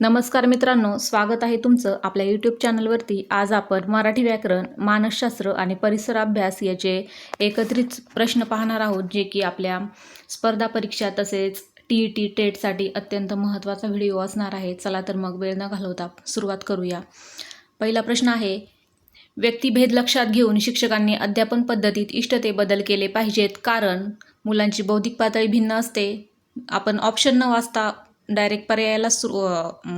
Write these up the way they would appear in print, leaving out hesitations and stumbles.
नमस्कार मित्रांनो, स्वागत आहे तुमचं आपल्या यूट्यूब चॅनलवरती। आज आपण मराठी व्याकरण, मानसशास्त्र आणि परिसर अभ्यास याचे एकत्रित प्रश्न पाहणार आहोत, जे की आपल्या स्पर्धा परीक्षा तसेच TET टेटसाठी अत्यंत महत्त्वाचा व्हिडिओ असणार आहे। चला तर मग वेळ न घालवता सुरुवात करूया। पहिला प्रश्न आहे, व्यक्तिभेद लक्षात घेऊन शिक्षकांनी अध्यापन पद्धतीत इष्टते बदल केले पाहिजेत, कारण मुलांची बौद्धिक पातळी भिन्न असते। आपण ऑप्शन न वाचता डायरेक्ट पर्यायाला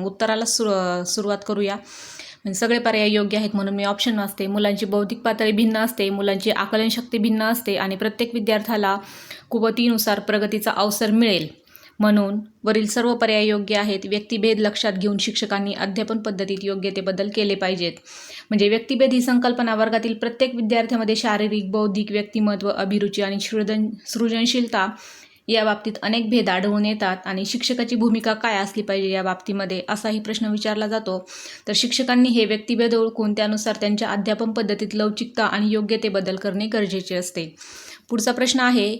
उत्तराला सुरुवात करूया। म्हणजे सगळे पर्याय योग्य आहेत म्हणून मी ऑप्शन वाचते। मुलांची बौद्धिक पातळी भिन्न असते, मुलांची आकलनशक्ती भिन्न असते आणि प्रत्येक विद्यार्थ्याला कुवतीनुसार प्रगतीचा अवसर मिळेल, म्हणून वरील सर्व पर्याय योग्य आहेत। व्यक्तिभेद लक्षात घेऊन शिक्षकांनी अध्यापन पद्धतीत योग्य ते बदल केले पाहिजेत। म्हणजे व्यक्तिभेद ही संकल्पना वर्गातील प्रत्येक विद्यार्थ्यामध्ये शारीरिक, बौद्धिक, व्यक्तिमत्व, अभिरुची आणि सृजनशीलता या बाबतीत अनेक भेद आढळून येतात आणि शिक्षकाची भूमिका काय असली पाहिजे या बाबतीमध्ये, असाही प्रश्न विचारला जातो। तर शिक्षकांनी हे व्यक्तिभेद ओळखून त्यानुसार त्यांच्या अध्यापन पद्धतीत लवचिकता आणि योग्य ते बदल करणे गरजेचे असते। पुढचा प्रश्न आहे,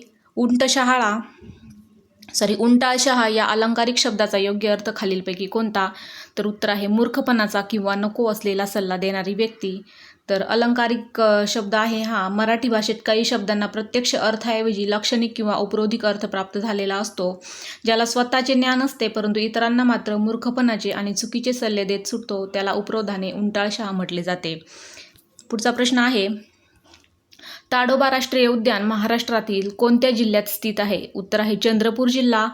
उंटाळ शहा या अलंकारिक शब्दाचा योग्य अर्थ खालीलपैकी कोणता? तर उत्तर आहे मूर्खपणाचा किंवा नको असलेला सल्ला देणारी व्यक्ती। तर अलंकारिक शब्द आहे हा मराठी भाषेत काही शब्दांना प्रत्यक्ष अर्थाऐवजी लाक्षणिक किंवा उपरोधिक अर्थ प्राप्त झालेला असतो। ज्याला स्वतःचे ज्ञान असते परंतु इतरांना मात्र मूर्खपणाचे आणि चुकीचे सल्ले देत सुटतो, त्याला उपरोधाने उंटाळ शहा म्हटले जाते। पुढचा प्रश्न आहे, ताडोबा राष्ट्रीय उद्यान महाराष्ट्रातील कोणत्या जिल्ह्यात स्थित आहे? उत्तर आहे चंद्रपूर जिल्हा।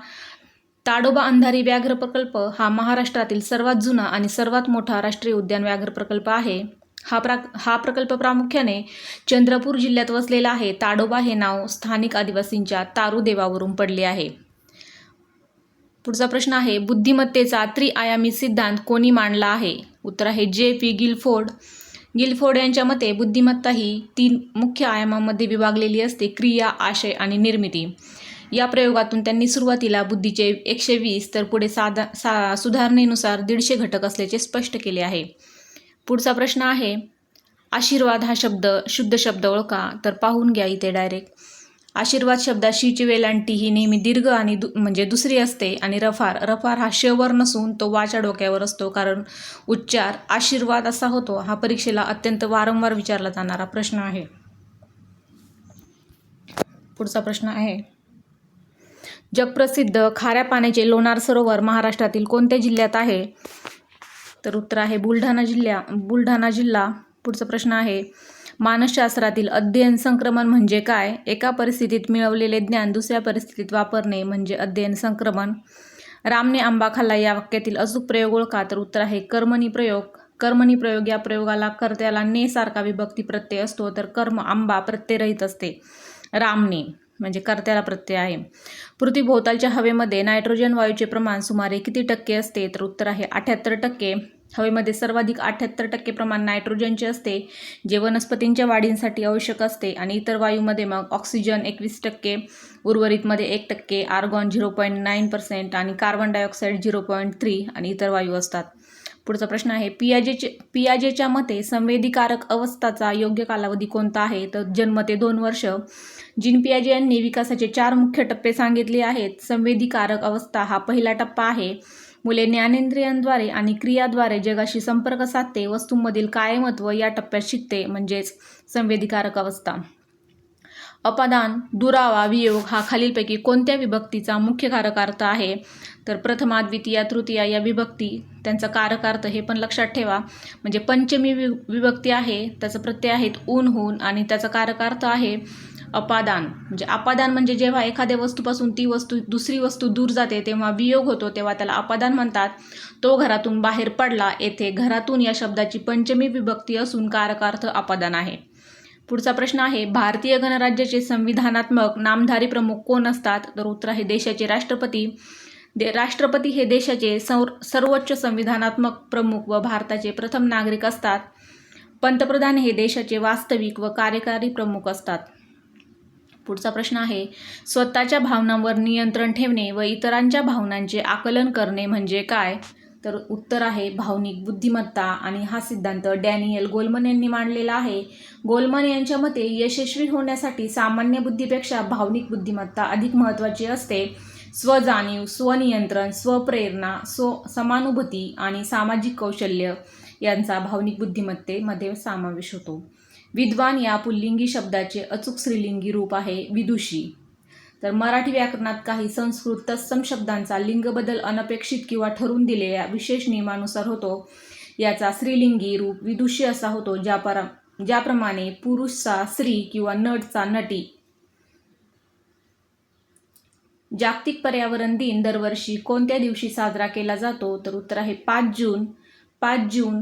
ताडोबा अंधारी व्याघ्र प्रकल्प हा महाराष्ट्रातील सर्वात जुना आणि सर्वात मोठा राष्ट्रीय उद्यान व्याघ्र प्रकल्प आहे। हा प्रकल्प प्रामुख्याने चंद्रपूर जिल्ह्यात वसलेला आहे। ताडोबा हे नाव स्थानिक आदिवासींच्या तारू देवावरून पडले आहे। पुढचा प्रश्न आहे, बुद्धिमत्तेचा त्रिआयामी सिद्धांत कोणी मांडला आहे? उत्तर आहे J.P. गिलफोर्ड। गिलफोर्ड यांच्या मते बुद्धिमत्ता ही 3 मुख्य आयामांमध्ये विभागलेली असते: क्रिया, आशय आणि निर्मिती। या प्रयोगातून त्यांनी सुरुवातीला बुद्धीचे 120 तर पुढे सुधारणेनुसार 150 घटक असल्याचे स्पष्ट केले आहे। पुढचा प्रश्न आहे, आशीर्वाद हा शुद्ध शब्द ओळखा। तर पाहून घ्या इथे डायरेक्ट। आशीर्वाद शब्दात शीची वेलांटी ही नेहमी दीर्घ आणि म्हणजे दुसरी असते आणि रफार हा शवर नसून तो वाच्या डोक्यावर असतो, कारण उच्चार आशीर्वाद असा होतो। हा परीक्षेला अत्यंत वारंवार विचारला जाणारा प्रश्न आहे। पुढचा प्रश्न आहे, जगप्रसिद्ध खाऱ्या पाण्याचे लोणार सरोवर महाराष्ट्रातील कोणत्या जिल्ह्यात आहे? तर उत्तर आहे बुलढाणा जिल्हा। पुढचा प्रश्न आहे, मानसशास्त्रातील अध्ययन संक्रमण म्हणजे काय? एका परिस्थितीत मिळवलेले ज्ञान दुसऱ्या परिस्थितीत वापरणे म्हणजे अध्ययन संक्रमण। रामने आंबा खाल्ला या वाक्यातील अचूक प्रयोग ओळखा। तर उत्तर आहे कर्मणी प्रयोग। या प्रयोगाला कर्त्याला ने सारखा विभक्ती प्रत्यय असतो, तर कर्म आंबा प्रत्ययरहित असते। रामने म्हणजे कर्त्याला प्रत्यय आहे। पृथ्वीभोवतालच्या हवेमध्ये नायट्रोजन वायूचे प्रमाण सुमारे किती टक्के असते? तर उत्तर आहे 78%। हवेमध्ये सर्वाधिक 78% प्रमाण नायट्रोजनचे असते, जे वनस्पतींच्या वाढींसाठी आवश्यक असते, आणि इतर वायूमध्ये मग ऑक्सिजन 21%, उर्वरितमध्ये 1%, आर्गॉन 0.9% आणि कार्बन डायऑक्साईड 0.3 आणि इतर वायू असतात। पुढचा प्रश्न आहे, पियाजेच्या मते संवेदीकारक अवस्थाचा योग्य कालावधी कोणता आहे? तर जन्म ते 2 वर्ष। जीन पियाजे यांनी विकासाचे 4 मुख्य टप्पे सांगितले आहेत। संवेदीकारक अवस्था हा पहिला टप्पा आहे। मुले ज्ञानेंद्रियांद्वारे आणि क्रियाद्वारे जगाशी संपर्क साधते, वस्तूंमधील कायमत्व या टप्प्यात शिकते, म्हणजेच संवेदीकारक अवस्था। अपादान, दुरावा, वियोग हा खालीलपैकी कोणत्या विभक्तीचा मुख्य कारकार्थ आहे? तर प्रथमा, द्वितीया, तृतीया या विभक्ती त्यांचा कारकार्थ हे पण लक्षात ठेवा। म्हणजे पंचमी विभक्ती आहे, त्याचा प्रत्यय आहेत ऊन, हून आणि त्याचा कारकार्थ आहे अपादान। म्हणजे अपादान म्हणजे जेव्हा एखाद्या वस्तूपासून ती दुसरी वस्तू दूर जाते तेव्हा वियोग होतो, तेव्हा त्याला अपादान म्हणतात। तो घरातून बाहेर पडला, येथे घरातून या शब्दाची पंचमी विभक्ती असून कारकार्थ अपादान आहे। पुढचा प्रश्न आहे, भारतीय गणराज्याचे संविधानात्मक नामधारी प्रमुख कोण असतात? तर उत्तर आहे देशाचे राष्ट्रपती। राष्ट्रपती हे देशाचे सर्वोच्च संविधानात्मक प्रमुख व भारताचे प्रथम नागरिक असतात। पंतप्रधान हे देशाचे वास्तविक व कार्यकारी प्रमुख असतात। पुढचा प्रश्न आहे, स्वतःच्या भावनांवर नियंत्रण ठेवणे व इतरांच्या भावनांचे आकलन करणे म्हणजे काय? तर उत्तर आहे भावनिक बुद्धिमत्ता, आणि हा सिद्धांत डॅनियल गोलमन यांनी मांडलेला आहे। गोलमन यांच्या मते यशस्वी होण्यासाठी सामान्य बुद्धीपेक्षा भावनिक बुद्धिमत्ता अधिक महत्त्वाची असते। स्वजाणीव, स्वनियंत्रण, स्वप्रेरणा, समानुभूती आणि सामाजिक कौशल्य यांचा भावनिक बुद्धिमत्तेमध्ये समावेश होतो. विद्वान या पुल्लिंगी शब्दाचे अचूक स्त्रीलिंगी रूप आहे विदुषी. तर मराठी व्याकरणात काही संस्कृत तत्सम शब्दांचा लिंगबदल अनपेक्षित किंवा ठरवून दिलेल्या विशेष नियमानुसार होतो. याचा स्त्रीलिंगी रूप विदुषी असा होतो, ज्याप्रमाणे पुरुषचा स्त्री किंवा नटचा नटी. जागतिक पर्यावरण दिन दरवर्षी कोणत्या दिवशी साजरा केला जातो? तर उत्तर आहे 5 जून. 5 जून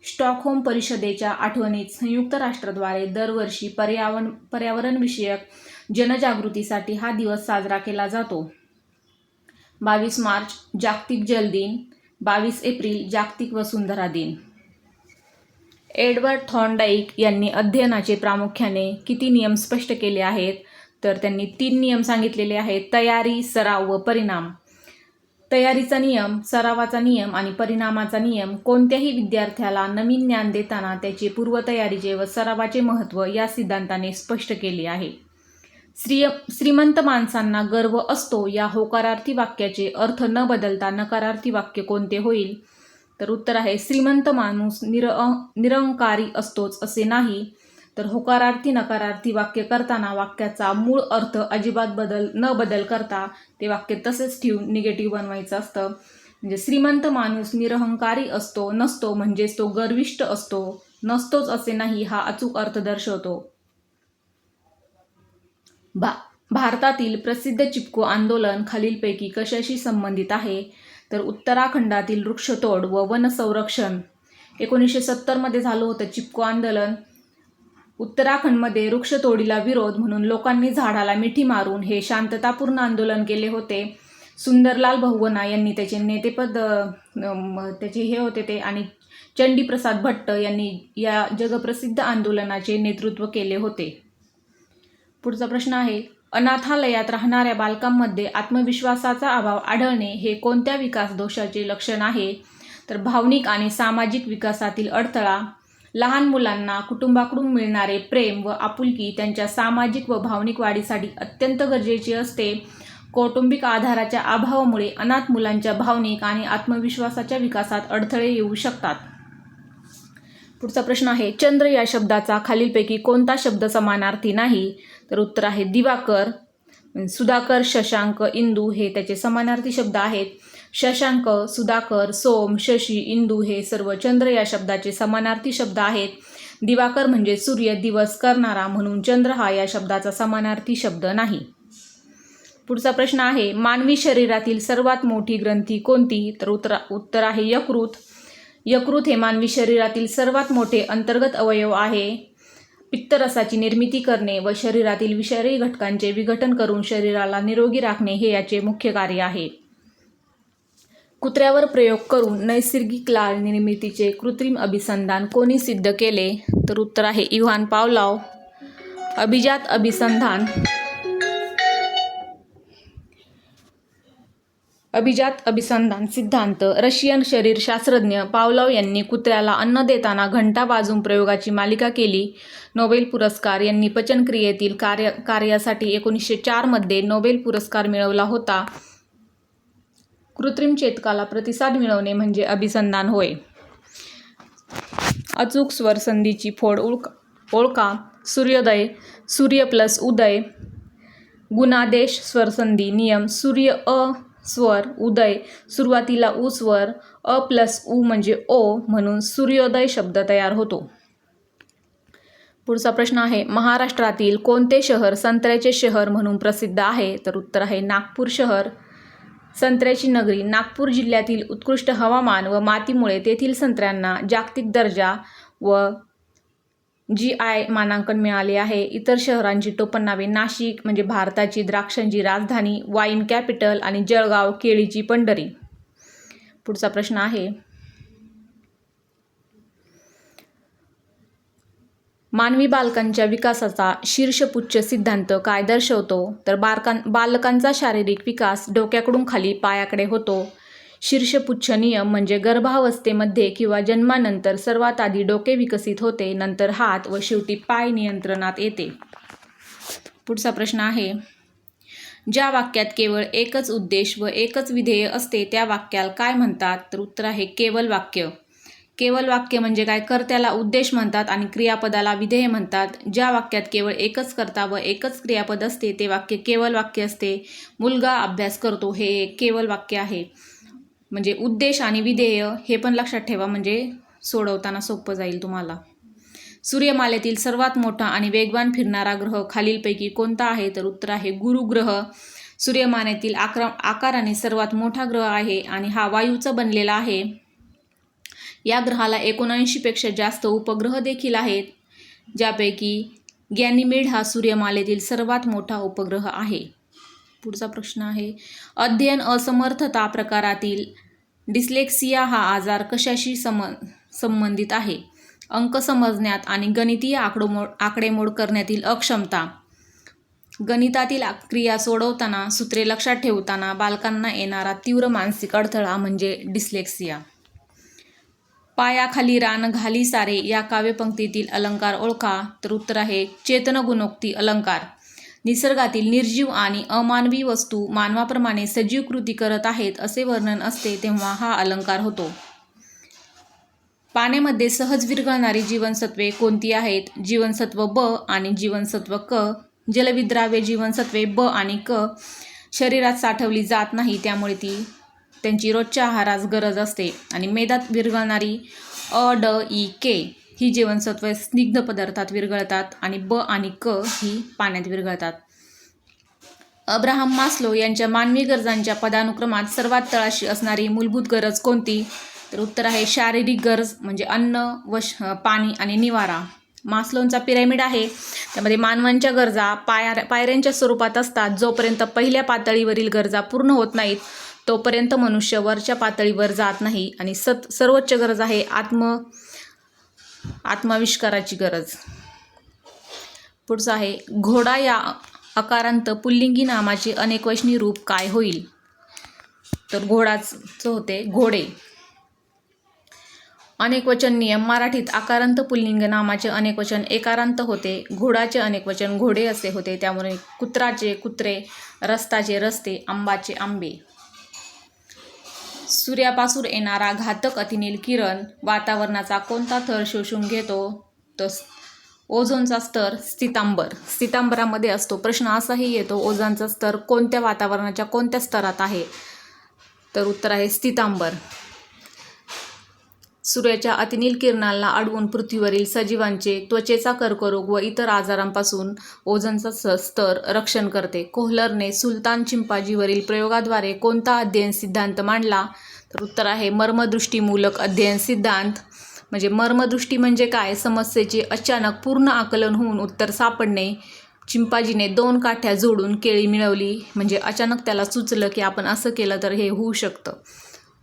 स्टॉकहोम परिषदेच्या आठवणीत संयुक्त राष्ट्राद्वारे दरवर्षी पर्यावरणविषयक जनजागृतीसाठी हा दिवस साजरा केला जातो. 22 मार्च जागतिक जल दिन. 22 एप्रिल जागतिक वसुंधरा दिन. एडवर्ड थॉर्नडाईक यांनी अध्ययनाचे प्रामुख्याने किती नियम स्पष्ट केले आहेत? तर त्यांनी 3 नियम सांगितलेले आहेत: तयारी, सराव व परिणाम. तयारीचा नियम, सरावाचा नियम आणि परिणामाचा नियम कोणत्याही विद्यार्थ्याला नवीन ज्ञान देताना त्याचे पूर्वतयारीचे व सरावाचे महत्त्व या सिद्धांताने स्पष्ट केले आहे. श्रीमंत माणसांना गर्व असतो या होकारार्थी वाक्याचे अर्थ न बदलता नकारार्थी वाक्य कोणते होईल? तर उत्तर आहे श्रीमंत माणूस निरंकारी असतोच असे नाही. तर होकारार्थी नकारार्थी वाक्य करताना वाक्याचा मूळ अर्थ अजिबात न बदल करता ते वाक्य तसेच ठेवून निगेटिव्ह बनवायचं असतं. म्हणजे श्रीमंत माणूस निरहंकारी नसतो म्हणजेच तो गर्विष्ठ असतो, नसतोच असे नाही हा अचूक अर्थ दर्शवतो. भारतातील प्रसिद्ध चिपको आंदोलन खालीलपैकी कशाशी संबंधित आहे? तर उत्तराखंडातील वृक्षतोड व वन संरक्षण. 1970 मध्ये झालं होतं चिपको आंदोलन. उत्तराखंडमध्ये वृक्षतोडीला विरोध म्हणून लोकांनी झाडाला मिठी मारून हे शांततापूर्ण आंदोलन केले होते. सुंदरलाल बहुगुणा यांनी त्याचे नेतेपद त्याचे हे होते ते, आणि चंडीप्रसाद भट्ट यांनी या जगप्रसिद्ध आंदोलनाचे नेतृत्व केले होते. पुढचा प्रश्न आहे, अनाथालयात राहणाऱ्या बालकांमध्ये आत्मविश्वासाचा अभाव आढळणे हे कोणत्या विकास दोषाचे लक्षण आहे? तर भावनिक आणि सामाजिक विकासातील अडथळा. लहान मुलांना कुटुंबाकडून मिळणारे प्रेम व आपुलकी त्यांच्या सामाजिक व भावनिक वाढीसाठी अत्यंत गरजेचे असते. कौटुंबिक आधाराच्या अभावामुळे अनाथ मुलांच्या भावनिक आणि आत्मविश्वासाच्या विकासात अडथळे येऊ शकतात. पुढचा प्रश्न आहे, चंद्र या शब्दाचा खालीलपैकी कोणता शब्द समानार्थी नाही? तर उत्तर आहे दिवाकर. सुधाकर, शशांक, इंदू हे त्याचे समानार्थी शब्द आहेत. शशांक, सुधाकर, सोम, शशी, इंदू हे सर्व चंद्र या शब्दाचे समानार्थी शब्द आहेत. दिवाकर म्हणजे सूर्य, दिवस करणारा, म्हणून चंद्र हा या शब्दाचा समानार्थी शब्द नाही. पुढचा प्रश्न आहे, मानवी शरीरातील सर्वात मोठी ग्रंथी कोणती? तर उत्तर आहे यकृत. यकृत हे मानवी शरीरातील सर्वात मोठे अंतर्गत अवयव आहे. पित्तरसाची निर्मिती करणे व शरीरातील विषारी घटकांचे विघटन करून शरीराला निरोगी राखणे हे याचे मुख्य कार्य आहे. कुत्र्यावर प्रयोग करून नैसर्गिक लाळ निर्मितीचे कृत्रिम अभिसंधान कोणी सिद्ध केले? तर उत्तर आहे इव्हान पावलॉव. अभिजात अभिसंधान सिद्धांत. रशियन शरीरशास्त्रज्ञ पावलॉव यांनी कुत्र्याला अन्न देताना घंटा वाजवून प्रयोगाची मालिका केली. नोबेल पुरस्कार. यांनी पचनक्रियेतील कार्यासाठी 1904 मध्ये नोबेल पुरस्कार मिळवला होता. कृत्रिम चेतकाला प्रतिसाद मिळवणे म्हणजे अभिसंधान होय. अचूक स्वरसंधीची फोड ओळखा. सूर्योदय, सूर्य प्लस उदय. गुणादेश स्वरसंधी नियम. सूर्य अ स्वर, उदय सुरुवातीला उ स्वर, अ प्लस उ म्हणजे ओ, म्हणून सूर्योदय शब्द तयार होतो. पुढचा प्रश्न आहे, महाराष्ट्रातील कोणते शहर संत्र्याचे शहर म्हणून प्रसिद्ध आहे? तर उत्तर आहे नागपूर शहर. संत्र्याची नगरी. नागपूर जिल्ह्यातील उत्कृष्ट हवामान व मातीमुळे तेथील संत्र्यांना जागतिक दर्जा व GI मानांकन मिळाले आहे. इतर शहरांची टोपणनावे नाशिक म्हणजे भारताची द्राक्षांची राजधानी, वाईन कॅपिटल, आणि जळगाव केळीची पंढरी. पुढचा प्रश्न आहे, मानवी बालकांच्या विकासाचा शीर्षपुच्छ सिद्धांत काय दर्शवतो? तर बालकांचा शारीरिक विकास डोक्याकडून खाली पायाकडे होतो. शीर्षपुच्छ नियम म्हणजे गर्भावस्थेमध्ये किंवा जन्मानंतर सर्वात आधी डोके विकसित होते, नंतर हात व शेवटी पाय नियंत्रणात येते. पुढचा प्रश्न आहे, ज्या वाक्यात केवळ एकच उद्देश व एकच विधेय असते त्या वाक्याला काय म्हणतात? तर उत्तर आहे केवल वाक्य. केवल वाक्य म्हणजे काय? कर्त्याला उद्देश म्हणतात आणि क्रियापदाला विधेय म्हणतात. ज्या वाक्यात केवळ एकच कर्ता व एकच क्रियापद असते ते वाक्य केवल वाक्य असते. मुलगा अभ्यास करतो हे एक केवल वाक्य आहे. म्हणजे उद्देश आणि विधेय हे पण लक्षात ठेवा, म्हणजे सोडवताना सोपं जाईल तुम्हाला. सूर्यमालेतील सर्वात मोठा आणि वेगवान फिरणारा ग्रह खालीलपैकी कोणता आहे? तर उत्तर आहे गुरु ग्रह. सूर्यमालेतील आकाराने सर्वात मोठा ग्रह आहे आणि हा वायूचा बनलेला आहे. या ग्रहाला 79 पेक्षा जास्त उपग्रह देखील आहेत, ज्यापैकी गॅनिमेड हा सूर्यमालेतील सर्वात मोठा उपग्रह आहे. पुढचा प्रश्न आहे, अध्ययन असमर्थता प्रकारातील डिस्लेक्सिया हा आजार कशाशी संबंधित आहे? अंक समजण्यात आणि गणितीय आकडेमोड करण्यातील अक्षमता, गणितातील क्रिया सोडवताना, सूत्रे लक्षात ठेवताना बालकांना येणारा तीव्र मानसिक अडथळा म्हणजे डिस्लेक्सिया. पायाखाली रान घाली सारे या काव्यपंक्तीतील अलंकार ओळखा. तर उत्तर आहे चेतनगुणोक्ती अलंकार. निसर्गातील निर्जीव आणि अमानवी वस्तू मानवाप्रमाणे सजीव कृती करत आहेत असे वर्णन असते तेव्हा हा अलंकार होतो. पाण्यामध्ये सहज विरघळणारी जीवनसत्वे कोणती आहेत? जीवनसत्व ब आणि जीवनसत्व क. जलविद्राव्य जीवनसत्वे ब आणि क शरीरात साठवली जात नाही, त्यामुळे त्यांची रोजच्या आहारास गरज असते. आणि मेदात विरघळणारी अ, ड, ई, के ही जीवनसत्वे स्निग्ध पदार्थात विरघळतात आणि ब आणि क ही पाण्यात विरघळतात. अब्राहम मास्लो यांच्या मानवी गरजांच्या पदानुक्रमात सर्वात तळाशी असणारी मूलभूत गरज कोणती? तर उत्तर आहे शारीरिक गरज, म्हणजे अन्न व पाणी आणि निवारा. मास्लोंचा पिरॅमिड आहे, त्यामध्ये मानवांच्या गरजा पायऱ्यांच्या स्वरूपात असतात. जोपर्यंत पहिल्या पातळीवरील गरजा पूर्ण होत नाहीत तोपर्यंत मनुष्य वरच्या पातळीवर जात नाही. आणि सर्वोच्च गरज आहे आत्माविष्काराची गरज. पुढचं आहे, घोडा या अकारांत पुल्लिंगी नामाचे अनेकवचनी रूप काय होईल? तर घोडाचं होते घोडे. अनेकवचन नियम. मराठीत आकारांत पुल्लिंग नामाचे अनेकवचन एकारांत होते. घोडाचे अनेकवचन घोडे असे होते, त्यामुळे कुत्राचे कुत्रे, रस्ताचे रस्ते, आंबाचे आंबे. सूर्यापासून येणारा घातक अतिनील किरण वातावरणाचा कोणता थर शोषून घेतो? तर ओझोनचा स्तर स्थितांबरामध्ये असतो. प्रश्न असाही येतो, ओझोनचा स्तर कोणत्या वातावरणाच्या कोणत्या स्तरात आहे? तर उत्तर आहे स्थितांबर. सूर्याच्या अतिनील किरणांना अडवून पृथ्वीवरील सजीवांचे त्वचेचा कर्करोग व इतर आजारांपासून ओझोनचा स्तर रक्षण करते. कोहलरने सुलतान चिंपांजीवरील प्रयोगाद्वारे कोणता अध्ययन सिद्धांत मांडला? तर उत्तर आहे मर्मदृष्टीमूलक अध्ययन सिद्धांत. म्हणजे मर्मदृष्टी म्हणजे काय? समस्येचे अचानक पूर्ण आकलन होऊन उत्तर सापडणे. चिंपांजीने 2 काठ्या जोडून केळी मिळवली, म्हणजे अचानक त्याला सुचलं की आपण असं केलं तर हे होऊ शकतं.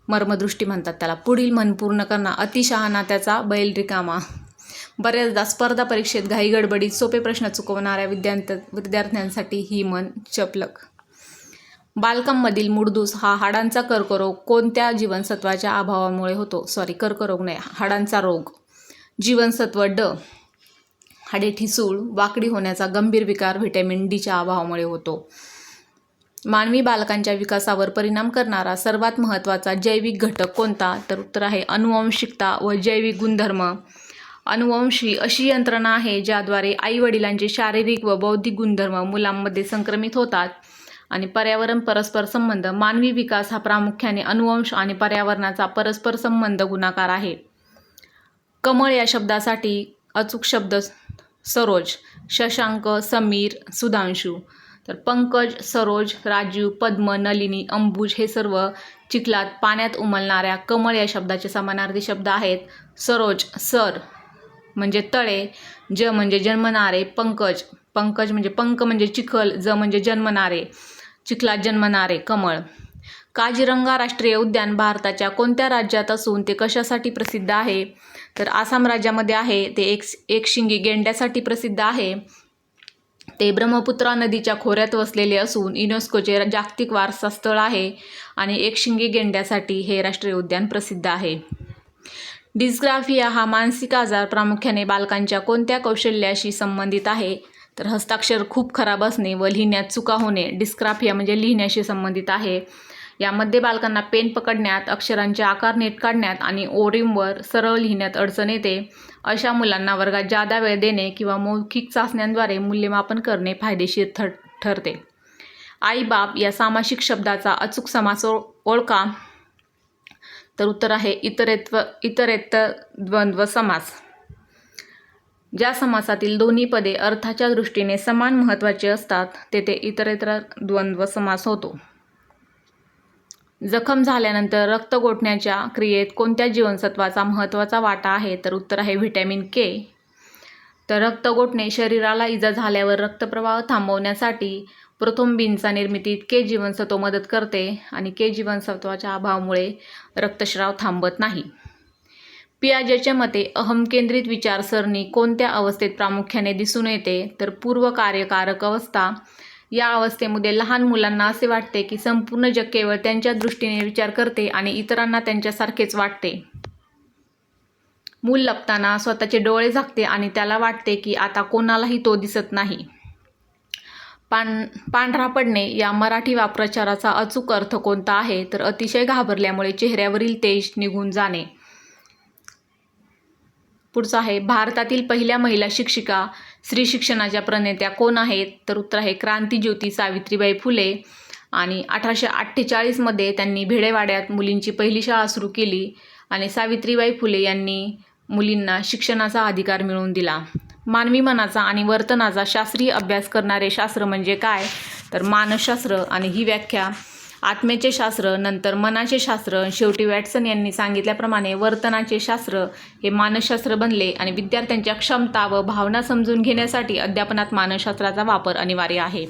मर्मदृष्टी म्हणतात त्याला. पुढील म्हण पूर्ण करणं. अतिशहाणा त्याचा बैल रिकामा. बऱ्याचदा स्पर्धा परीक्षेत घाईगडबडीत सोपे प्रश्न चुकवणाऱ्या विद्यार्थ्यांसाठी ही म्हण चपलक. बालकांमधील मुडदूस हा हाडांचा कर्करोग कोणत्या जीवनसत्वाच्या अभावामुळे होतो? कर्करोग नाही, हाडांचा रोग. जीवनसत्व ड. हाडे ठिसूळ, वाकडी होण्याचा गंभीर विकार व्हिटॅमिन डीच्या अभावामुळे होतो. मानवी बालकांच्या विकासावर परिणाम करणारा सर्वात महत्त्वाचा जैविक घटक कोणता? तर उत्तर आहे अनुवांशिकता व जैविक गुणधर्म. अनुवंशी अशी यंत्रणा आहे ज्याद्वारे आईवडिलांचे शारीरिक व बौद्धिक गुणधर्म मुलांमध्ये संक्रमित होतात. आणि पर्यावरण परस्पर संबंध. मानवी विकास हा प्रामुख्याने अनुवंश आणि पर्यावरणाचा परस्पर संबंध गुणाकार आहे. कमळ या शब्दासाठी अचूक शब्द सरोज, शशांक, समीर, सुधांशू. तर पंकज, सरोज, राजीव, पद्म, नलिनी, अंबुज हे सर्व चिखलात पाण्यात उमलणाऱ्या कमळ या शब्दाचे समानार्थी शब्द आहेत. सरोज सर म्हणजे तळे, ज म्हणजे जन्मणारे, पंकज म्हणजे पंक म्हणजे चिखल, ज म्हणजे जन्मणारे, चिखलात जन्मणारे कमळ. काझीरंगा राष्ट्रीय उद्यान भारताच्या कोणत्या राज्यात असून ते कशासाठी प्रसिद्ध आहे? तर आसाम राज्यामध्ये आहे. ते एकशिंगी गेंड्यासाठी प्रसिद्ध आहे. ते ब्रह्मपुत्रा नदीच्या खोऱ्यात वसलेले असून युनेस्कोचे जागतिक वारसा स्थळ आहे आणि एकशिंगी गेंड्यासाठी हे राष्ट्रीय उद्यान प्रसिद्ध आहे. डिस्ग्राफिया हा मानसिक आजार प्रामुख्याने बालकांच्या कोणत्या कौशल्याशी संबंधित आहे? तर हस्ताक्षर खूप खराब असणे व लिहिण्यात चुका होणे, डिस्ग्राफिया म्हणजे लिहिण्याशी संबंधित आहे. यामध्ये बालकांना पेन पकडण्यात, अक्षरांचे आकार नीट काढण्यात आणि ओरिमवर सरळ लिहिण्यात अडचण येते. अशा मुलांना वर्गात जादा वेळ देणे किंवा मौखिक चाचण्यांद्वारे मूल्यमापन करणे फायदेशीर ठरते. आई बाप या सामासिक शब्दाचा अचूक समास ओळखा. तर उत्तर आहे इतरेत्तर द्वंद्व समास. ज्या समासातील दोन्ही पदे अर्थाच्या दृष्टीने समान महत्त्वाचे असतात तेथे इतरेत्तर द्वंद्व समास होतो. जखम झाल्यानंतर रक्त गोठण्याच्या क्रियेत कोणत्या जीवनसत्वाचा महत्त्वाचा वाटा आहे? तर उत्तर आहे व्हिटॅमिन के. तर रक्त गोठणे शरीराला इजा झाल्यावर रक्तप्रवाह थांबवण्यासाठी प्रोथ्रोम्बिनच्या निर्मितीत के जीवनसत्व मदत करते आणि के जीवनसत्वाच्या अभावामुळे रक्तस्राव थांबत नाही. पियाजेच्या मते अहंकेंद्रित विचारसरणी कोणत्या अवस्थेत प्रामुख्याने दिसून येते? तर पूर्व कार्यकारक अवस्था. या अवस्थेमध्ये लहान मुलांना असे वाटते की संपूर्ण जग केवळ त्यांच्या दृष्टीने विचार करते आणि इतरांना त्यांच्यासारखेच वाटते. मूल लपताना स्वतःचे डोळे झाकते आणि त्याला वाटते की आता कोणालाही तो दिसत नाही. पांढरा पडणे या मराठी वाक्प्रचाराचा अचूक अर्थ कोणता आहे? तर अतिशय घाबरल्यामुळे चेहऱ्यावरील तेज निघून जाणे. पुढचा आहे भारतातील पहिल्या महिला शिक्षिका स्त्री शिक्षणाच्या प्रणेत्या कोण आहेत? तर उत्तर आहे क्रांतिज्योती सावित्रीबाई फुले. आणि 1848 मध्ये त्यांनी भेडेवाड्यात मुलींची पहिली शाळा सुरू केली आणि सावित्रीबाई फुले यांनी मुलींना शिक्षणाचा अधिकार मिळवून दिला. मानवी मनाचा आणि वर्तनाचा शास्त्रीय अभ्यास करणारे शास्त्र म्हणजे काय? तर मानसशास्त्र. आणि ही व्याख्या आत्म्याचे शास्त्र, नंतर मनाचे शास्त्र, शेवटी वॅटसन यांनी सांगितल्याप्रमाणे वर्तनाचे शास्त्र हे मानसशास्त्र बनले. आणि विद्यार्थ्यांच्या क्षमता व भावना समजून घेण्यासाठी अध्यापनात मानसशास्त्राचा वापर अनिवार्य आहे.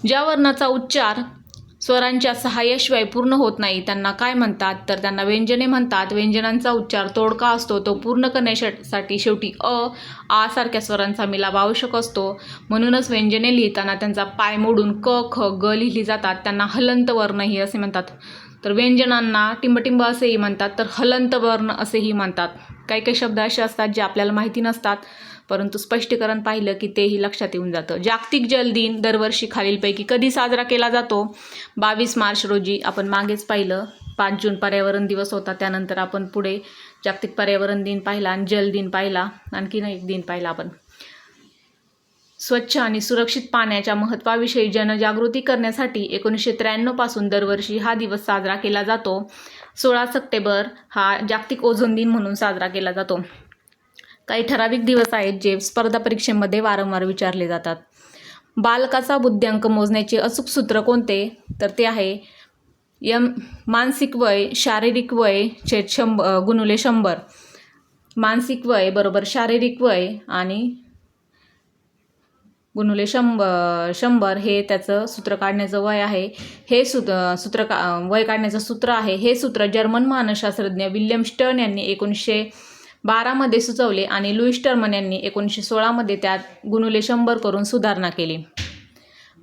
ज्या वर्णाचा उच्चार स्वरांच्या सहाय्याशिवाय पूर्ण होत नाही त्यांना काय म्हणतात? तर त्यांना व्यंजने म्हणतात. व्यंजनांचा उच्चार तोडका असतो, तो पूर्ण करण्यासाठी शेवटी आ सारख्या स्वरांचा मिलाप आवश्यक असतो. म्हणूनच व्यंजने लिहिताना त्यांचा पाय मोडून क, ख, ग लिहिली जातात. त्यांना हलंत वर्णही असे म्हणतात. तर व्यंजनांना टिंबटिंब असेही म्हणतात, तर हलंत वर्ण असेही म्हणतात. काही काही शब्द असे असतात जे आपल्याला माहिती नसतात, परंतु स्पष्टीकरण पाहिलं की तेही लक्षात येऊन जातं. जागतिक जल दिन दरवर्षी खालीलपैकी कधी साजरा केला जातो? 22 मार्च रोजी. आपण मागेच पाहिलं 5 जून पर्यावरण दिवस होता, त्यानंतर आपण पुढे जागतिक पर्यावरण दिन पाहिला आणि जल दिन पाहिला, आणखीन एक दिन पाहिला आपण. स्वच्छ आणि सुरक्षित पाण्याच्या महत्त्वाविषयी जनजागृती करण्यासाठी 1993 पासून दरवर्षी हा दिवस साजरा केला जातो. 16 सप्टेंबर हा जागतिक ओझोन दिन म्हणून साजरा केला जातो. काही ठराविक दिवस आहेत जे स्पर्धा परीक्षेमध्ये वारंवार विचारले जातात. बालकाचा बुद्ध्यांक मोजण्याचे अचूक सूत्र कोणते? तर ते आहे मानसिक वय शारीरिक वय छेद 100 मानसिक वय बरोबर शारीरिक वय आणि गुणुले 100 हे त्याचं सूत्र काढण्याचं वय आहे. हे वय काढण्याचं सूत्र आहे. हे सूत्र जर्मन मानसशास्त्रज्ञ विल्यम स्टर्न यांनी 1912 मध्ये सुचवले आणि लुईस टर्मन यांनी 1916 मध्ये त्यात गुणुले 100 करून सुधारणा केली.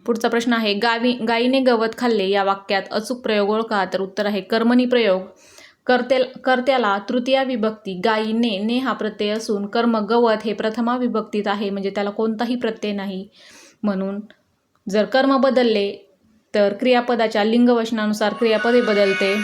पुढचा प्रश्न आहे गायीने गवत खाल्ले या वाक्यात अचूक प्रयोग ओळखा. तर उत्तर आहे कर्मणी प्रयोग. कर्त्याला तृतीया विभक्ती गायीने ने हा प्रत्यय असून कर्म गवत हे प्रथमा विभक्तीत आहे, म्हणजे त्याला कोणताही प्रत्यय नाही. म्हणून जर कर्म बदलले तर क्रियापदाच्या लिंगवचनानुसार क्रियापदे बदलते.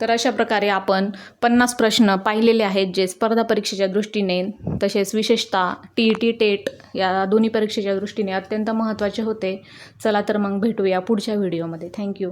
तर अशा प्रकारे आपण 50 प्रश्न पाहिलेले आहेत जे स्पर्धा परीक्षेच्या दृष्टीने तसेच विशेषतः TET टेट या दोन्ही परीक्षेच्या दृष्टीने अत्यंत महत्त्वाचे होते. चला तर मग भेटूया पुढच्या व्हिडिओमध्ये. थँक्यू.